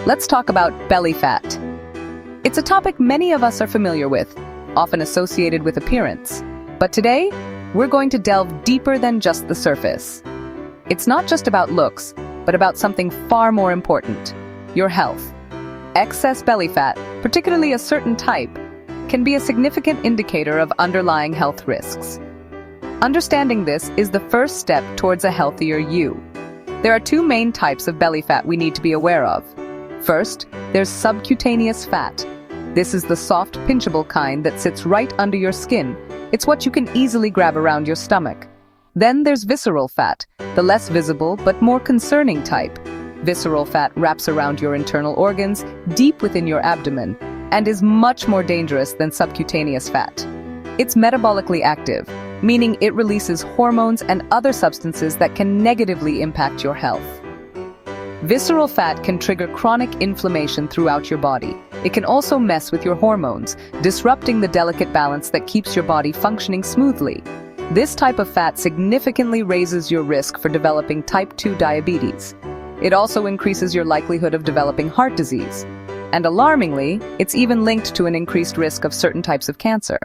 let's talk about belly fat. It's a topic many of us are familiar with, often associated with appearance. But today, we're going to delve deeper than just the surface. It's not just about looks, but about something far more important: your health. Excess belly fat, particularly a certain type, can be a significant indicator of underlying health risks. Understanding this is the first step towards a healthier you. There are two main types of belly fat we need to be aware of. First, there's subcutaneous fat. This is the soft, pinchable kind that sits right under your skin. It's what you can easily grab around your stomach. Then there's visceral fat, the less visible but more concerning type. Visceral fat wraps around your internal organs, deep within your abdomen, and is much more dangerous than subcutaneous fat. It's metabolically active, meaning it releases hormones and other substances that can negatively impact your health. Visceral fat can trigger chronic inflammation throughout your body. It can also mess with your hormones, disrupting the delicate balance that keeps your body functioning smoothly. This type of fat significantly raises your risk for developing type 2 diabetes. It also increases your likelihood of developing heart disease. And alarmingly, it's even linked to an increased risk of certain types of cancer.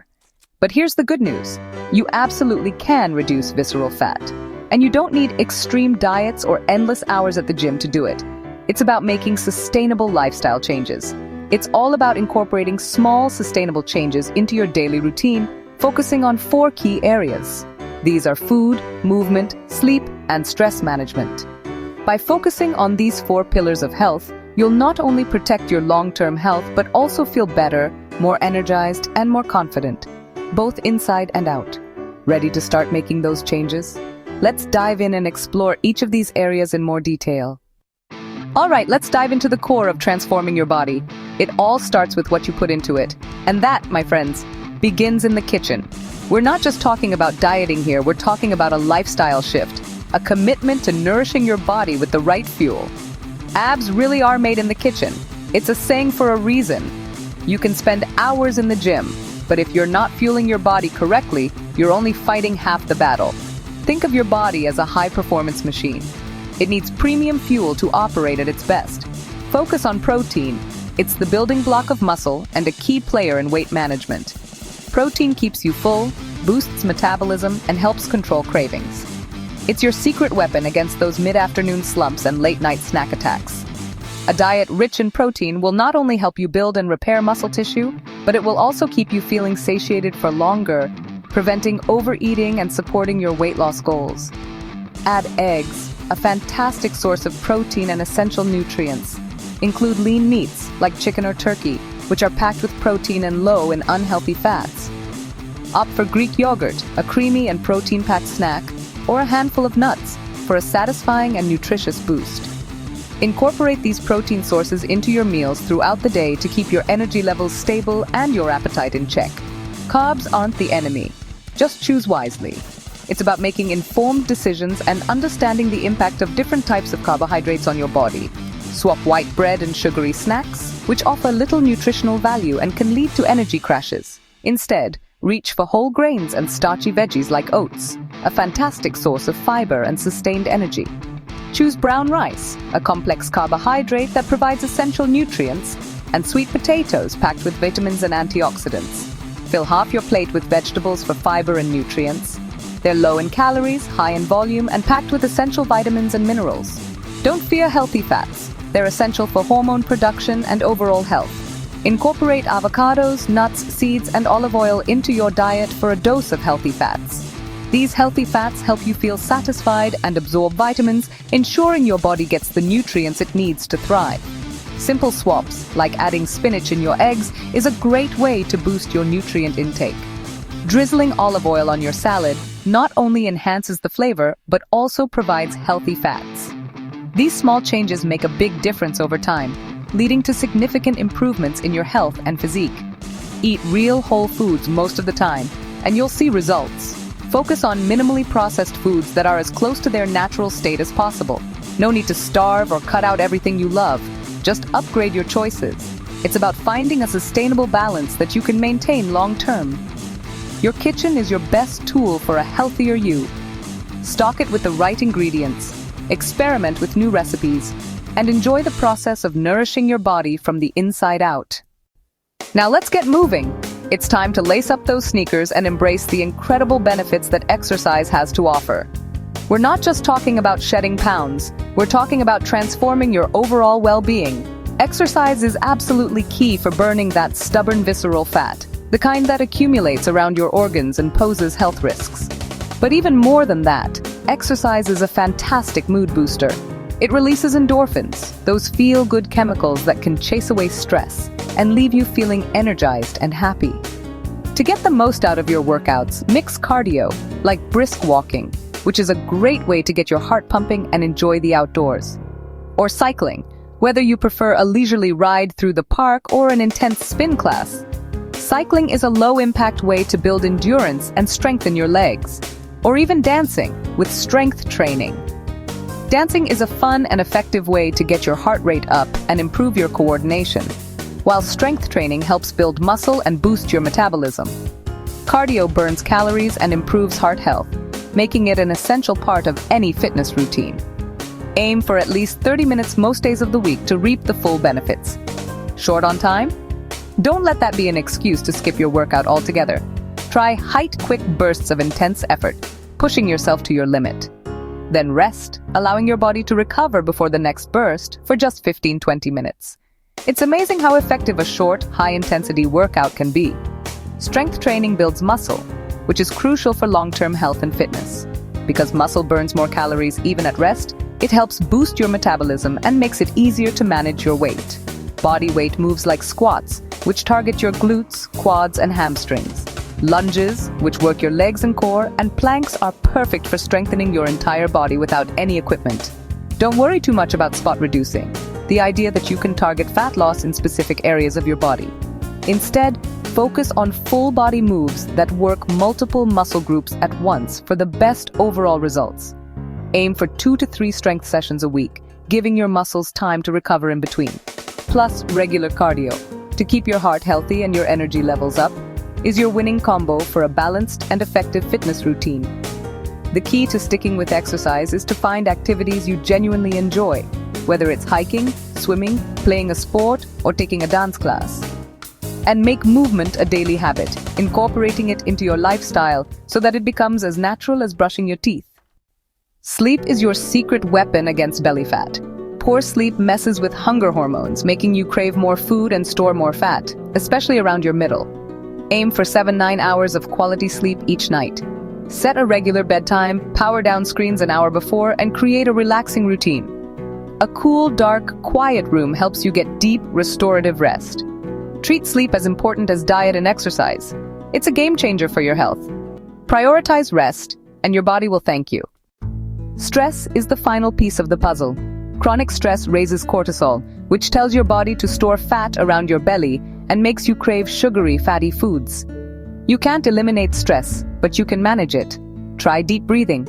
But here's the good news. You absolutely can reduce visceral fat. And you don't need extreme diets or endless hours at the gym to do it. It's about making sustainable lifestyle changes. It's all about incorporating small, sustainable changes into your daily routine, focusing on 4 key areas. These are food, movement, sleep, and stress management. By focusing on these 4 pillars of health, you'll not only protect your long-term health, but also feel better, more energized, and more confident, both inside and out. Ready to start making those changes? Let's dive in and explore each of these areas in more detail. All right, let's dive into the core of transforming your body. It all starts with what you put into it. And that, my friends, begins in the kitchen. We're not just talking about dieting here, we're talking about a lifestyle shift, a commitment to nourishing your body with the right fuel. Abs really are made in the kitchen. It's a saying for a reason. You can spend hours in the gym, but if you're not fueling your body correctly, you're only fighting half the battle. Think of your body as a high-performance machine. It needs premium fuel to operate at its best. Focus on protein. It's the building block of muscle and a key player in weight management. Protein keeps you full, boosts metabolism, and helps control cravings. It's your secret weapon against those mid-afternoon slumps and late-night snack attacks. A diet rich in protein will not only help you build and repair muscle tissue, but it will also keep you feeling satiated for longer, preventing overeating and supporting your weight loss goals. Add eggs, a fantastic source of protein and essential nutrients. Include lean meats, like chicken or turkey, which are packed with protein and low in unhealthy fats. Opt for Greek yogurt, a creamy and protein-packed snack, or a handful of nuts for a satisfying and nutritious boost. Incorporate these protein sources into your meals throughout the day to keep your energy levels stable and your appetite in check. Carbs aren't the enemy. Just choose wisely. It's about making informed decisions and understanding the impact of different types of carbohydrates on your body. Swap white bread and sugary snacks, which offer little nutritional value and can lead to energy crashes. Instead, reach for whole grains and starchy veggies like oats, a fantastic source of fiber and sustained energy. Choose brown rice, a complex carbohydrate that provides essential nutrients, and sweet potatoes packed with vitamins and antioxidants. Fill half your plate with vegetables for fiber and nutrients. They're low in calories, high in volume, and packed with essential vitamins and minerals. Don't fear healthy fats. They're essential for hormone production and overall health. Incorporate avocados, nuts, seeds, and olive oil into your diet for a dose of healthy fats. These healthy fats help you feel satisfied and absorb vitamins, ensuring your body gets the nutrients it needs to thrive. Simple swaps, like adding spinach in your eggs, is a great way to boost your nutrient intake. Drizzling olive oil on your salad not only enhances the flavor, but also provides healthy fats. These small changes make a big difference over time, leading to significant improvements in your health and physique. Eat real whole foods most of the time, and you'll see results. Focus on minimally processed foods that are as close to their natural state as possible. No need to starve or cut out everything you love. Just upgrade your choices. It's about finding a sustainable balance that you can maintain long-term. Your kitchen is your best tool for a healthier you. Stock it with the right ingredients. Experiment with new recipes. and enjoy the process of nourishing your body from the inside out. Now let's get moving. It's time to lace up those sneakers and embrace the incredible benefits that exercise has to offer. We're not just talking about shedding pounds, we're talking about transforming your overall well-being. Exercise is absolutely key for burning that stubborn visceral fat, the kind that accumulates around your organs and poses health risks. But even more than that, exercise is a fantastic mood booster. It releases endorphins, those feel-good chemicals that can chase away stress and leave you feeling energized and happy. To get the most out of your workouts, mix cardio, like brisk walking, which is a great way to get your heart pumping and enjoy the outdoors. Or cycling, whether you prefer a leisurely ride through the park or an intense spin class. Cycling is a low-impact way to build endurance and strengthen your legs. Or even dancing, with strength training. Dancing is a fun and effective way to get your heart rate up and improve your coordination, while strength training helps build muscle and boost your metabolism. Cardio burns calories and improves heart health, making it an essential part of any fitness routine. Aim for at least 30 minutes most days of the week to reap the full benefits. Short on time? Don't let that be an excuse to skip your workout altogether. Try height-quick bursts of intense effort, pushing yourself to your limit. Then rest, allowing your body to recover before the next burst for just 15-20 minutes. It's amazing how effective a short, high-intensity workout can be. Strength training builds muscle, which is crucial for long-term health and fitness. Because muscle burns more calories even at rest, it helps boost your metabolism and makes it easier to manage your weight. Body weight moves like squats, which target your glutes, quads, and hamstrings. Lunges, which work your legs and core, and planks are perfect for strengthening your entire body without any equipment. Don't worry too much about spot reducing, the idea that you can target fat loss in specific areas of your body. Instead, focus on full body moves that work multiple muscle groups at once for the best overall results. Aim for 2 to 3 strength sessions a week, giving your muscles time to recover in between. Plus regular cardio, to keep your heart healthy and your energy levels up, is your winning combo for a balanced and effective fitness routine. The key to sticking with exercise is to find activities you genuinely enjoy, whether it's hiking, swimming, playing a sport, or taking a dance class. And make movement a daily habit, incorporating it into your lifestyle so that it becomes as natural as brushing your teeth. Sleep is your secret weapon against belly fat. Poor sleep messes with hunger hormones, making you crave more food and store more fat, especially around your middle. Aim for 7-9 hours of quality sleep each night. Set a regular bedtime, power down screens an hour before, and create a relaxing routine. A cool, dark, quiet room helps you get deep, restorative rest. Treat sleep as important as diet and exercise. It's a game changer for your health. Prioritize rest, and your body will thank you. Stress is the final piece of the puzzle. Chronic stress raises cortisol, which tells your body to store fat around your belly and makes you crave sugary, fatty foods. You can't eliminate stress, but you can manage it. Try deep breathing.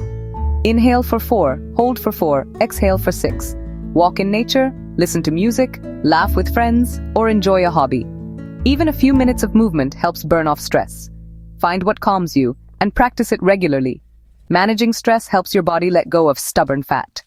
Inhale for 4, hold for 4, exhale for 6. Walk in nature, listen to music, laugh with friends, or enjoy a hobby. Even a few minutes of movement helps burn off stress. Find what calms you and practice it regularly. Managing stress helps your body let go of stubborn fat.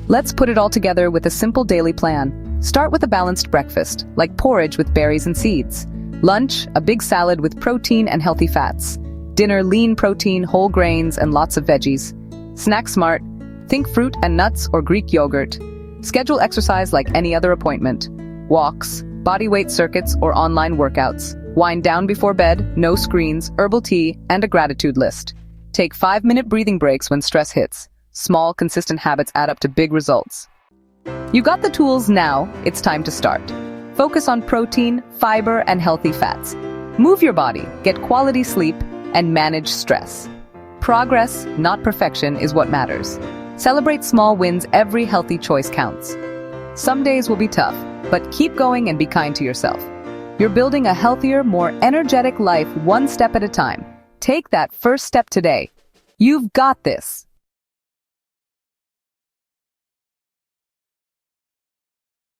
Let's put it all together with a simple daily plan. Start with a balanced breakfast, like porridge with berries and seeds. Lunch, a big salad with protein and healthy fats. Dinner, lean protein, whole grains, and lots of veggies. Snack smart. Think fruit and nuts or Greek yogurt. Schedule exercise like any other appointment. Walks, body weight circuits, or online workouts. Wind down before bed, no screens, herbal tea, and a gratitude list. Take 5-minute breathing breaks when stress hits. Small, consistent habits add up to big results. You got the tools now, it's time to start. Focus on protein, fiber, and healthy fats. Move your body, get quality sleep, and manage stress. Progress, not perfection, is what matters. Celebrate small wins. Every healthy choice counts. Some days will be tough, but keep going and be kind to yourself. You're building a healthier, more energetic life one step at a time. Take that first step today. You've got this.